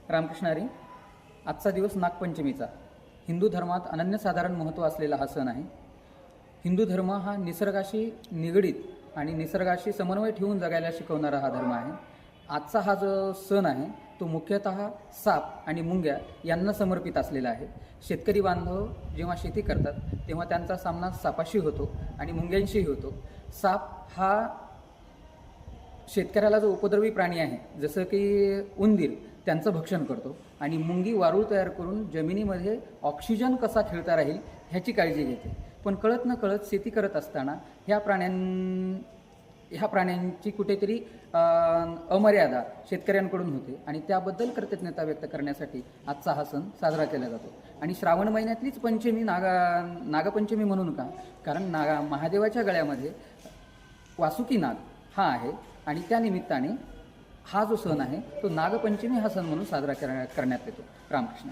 रामकृष्ण हरी. आजचा दिवस नागपंचमीचा हिंदू धर्मात अनन्यसाधारण महत्त्व असलेला हा सण आहे. हिंदू धर्म हा निसर्गाशी निगडीत आणि निसर्गाशी समन्वय ठेवून जगायला शिकवणारा हा धर्म आहे. आजचा हा जो सण आहे तो मुख्यतः साप आणि मुंग्या यांना समर्पित असलेला आहे. शेतकरी बांधव जेव्हा शेती करतात तेव्हा त्यांचा सामना सापाशी होतो आणि मुंग्यांशीही होतो. साप हा शेतकऱ्याला जो उपद्रवी प्राणी आहे, जसं की उंदीर त्यांचं भक्षण करतो आणि मुंगी वारूळ तयार करून जमिनीमध्ये ऑक्सिजन कसा खेळता राहील ह्याची काळजी घेते. पण कळत न कळत शेती करत असताना ह्या प्राण्यांची कुठेतरी अमर्यादा शेतकऱ्यांकडून होते आणि त्याबद्दल कृतज्ञता व्यक्त करण्यासाठी आजचा हा सण साजरा केला जातो. आणि श्रावण महिन्यातलीच पंचमी नागपंचमी म्हणून का? कारण महादेवाच्या गळ्यामध्ये वासुकी नाग हा आहे आणि त्या निमित्ताने हा जो सण आहे तो नागपंचमी हा सण म्हणून साजरा करण्यात येतो. रामकृष्ण.